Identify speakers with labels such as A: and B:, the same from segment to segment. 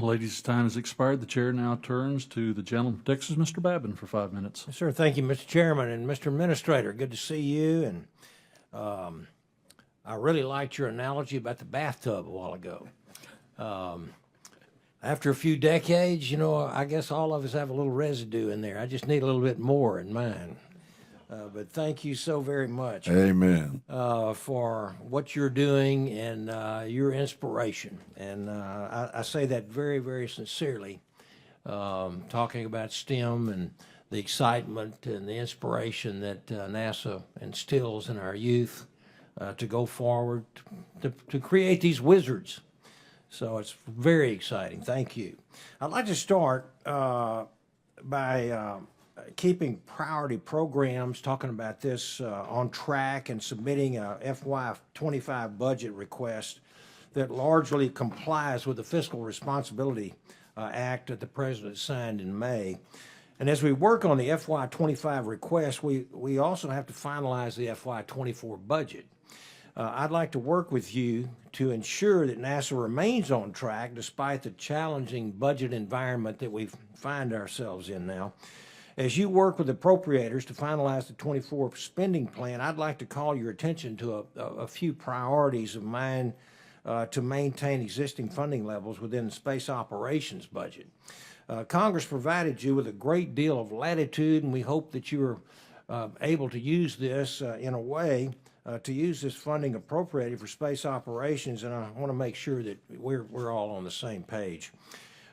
A: Ladies' time has expired. The chair now turns to the gentleman from Texas, Mr. Babin, for 5 minutes.
B: Yes, sir. Thank you, Mr. Chairman and Mr. Administrator. Good to see you. And I really liked your analogy about the bathtub a while ago. After a few decades, I guess all of us have a little residue in there. I just need a little bit more in mine. But thank you so very much.
C: Amen.
B: For what you're doing and your inspiration. And I say that very, very sincerely, talking about STEM and the excitement and the inspiration that NASA instills in our youth to go forward, to create these wizards. So it's very exciting. Thank you. I'd like to start by keeping priority programs, talking about this on track and submitting a FY25 budget request that largely complies with the Fiscal Responsibility Act that the President signed in May. And as we work on the FY25 request, we also have to finalize the FY24 budget. I'd like to work with you to ensure that NASA remains on track despite the challenging budget environment that we find ourselves in now. As you work with appropriators to finalize the 24 spending plan, I'd like to call your attention to a few priorities of mine to maintain existing funding levels within the space operations budget. Congress provided you with a great deal of latitude, and we hope that you're able to use this in a way to use this funding appropriated for space operations, and I want to make sure that we're all on the same page.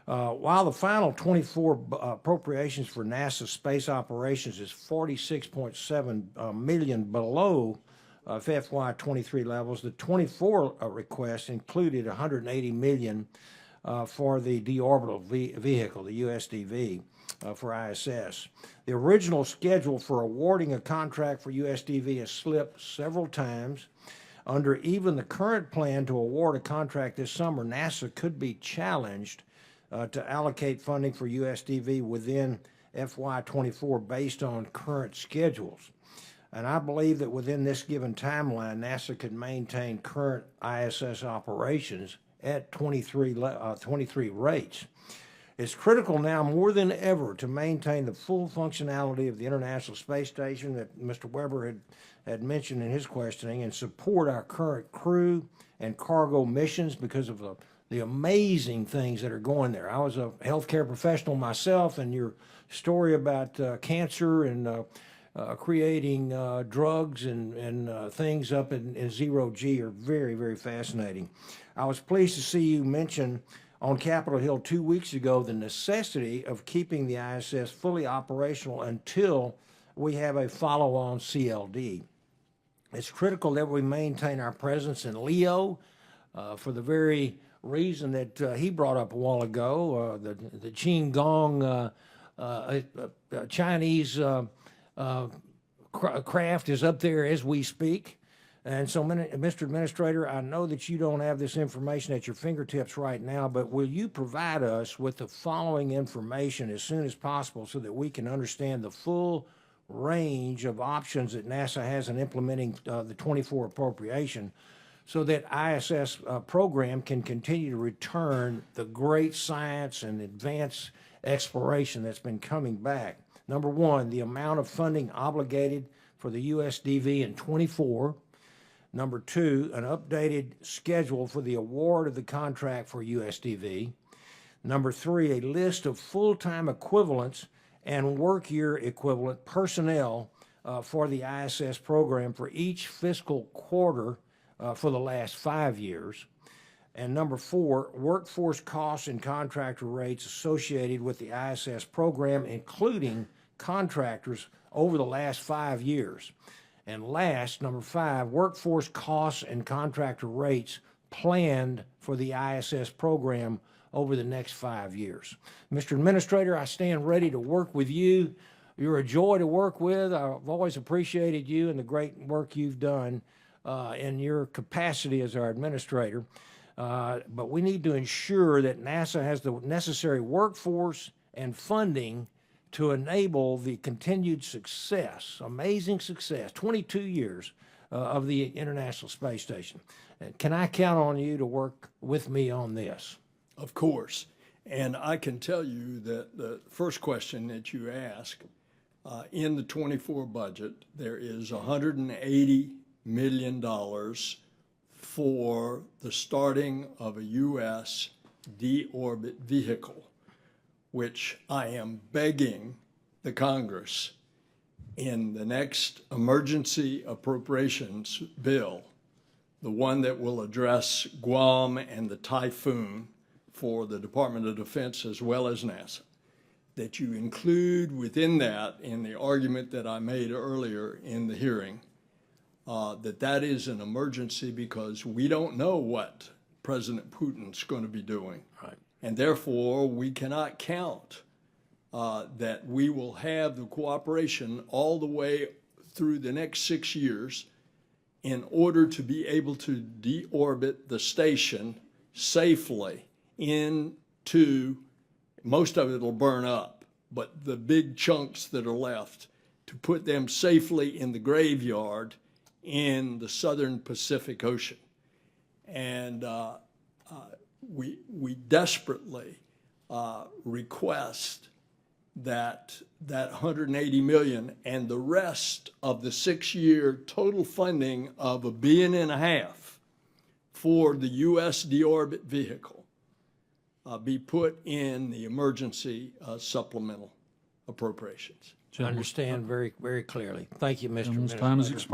B: While the final 24 appropriations for NASA space operations is $46.7 million below FY23 levels, the 24 request included $180 million for the deorbital vehicle, the USDV, for ISS. The original schedule for awarding a contract for USDV has slipped several times. Under even the current plan to award a contract this summer, NASA could be challenged to allocate funding for USDV within FY24 based on current schedules. And I believe that within this given timeline, NASA could maintain current ISS operations at 23 rates. It's critical now more than ever to maintain the full functionality of the International Space Station that Mr. Weber had mentioned in his questioning, and support our current crew and cargo missions because of the amazing things that are going there. I was a healthcare professional myself, and your story about cancer and creating drugs and things up in zero G are very, very fascinating. I was pleased to see you mention on Capitol Hill 2 weeks ago the necessity of keeping the ISS fully operational until we have a follow-on CLD. It's critical that we maintain our presence in LEO for the very reason that he brought up a while ago. The Qingdong Chinese craft is up there as we speak. And so, Mr. Administrator, I know that you don't have this information at your fingertips right now, but will you provide us with the following information as soon as possible so that we can understand the full range of options that NASA has in implementing the 24 appropriation, so that ISS program can continue to return the great science and advanced exploration that's been coming back? Number one, the amount of funding obligated for the USDV in 24. Number two, an updated schedule for the award of the contract for USDV. Number three, a list of full-time equivalents and work year equivalent personnel for the ISS program for each fiscal quarter for the last 5 years. And number four, workforce costs and contractor rates associated with the ISS program, including contractors over the last 5 years. And last, number five, workforce costs and contractor rates planned for the ISS program over the next 5 years. Mr. Administrator, I stand ready to work with you. You're a joy to work with. I've always appreciated you and the great work you've done in your capacity as our administrator. But we need to ensure that NASA has the necessary workforce and funding to enable the continued success, amazing success, 22 years of the International Space Station. Can I count on you to work with me on this?
D: Of course.
C: And I can tell you that the first question that you asked, in the 24 budget, there is $180 million for the starting of a U.S. deorbit vehicle, which I am begging the Congress in the next emergency appropriations bill, the one that will address Guam and the Typhoon for the Department of Defense as well as NASA, that you include within that, in the argument that I made earlier in the hearing, that is an emergency because we don't know what President Putin's going to be doing.
B: Right.
C: And therefore, we cannot count that we will have the cooperation all the way through the next 6 years in order to be able to deorbit the station safely into, most of it will burn up, but the big chunks that are left, to put them safely in the graveyard in the southern Pacific Ocean. And we desperately request that 180 million and the rest of the 6-year total funding of $1.5 billion for the U.S. deorbit vehicle be put in the emergency supplemental appropriations.
B: I understand very, very clearly. Thank you, Mr.
A: Gentleman's time has
B: Administrator.
A: expired.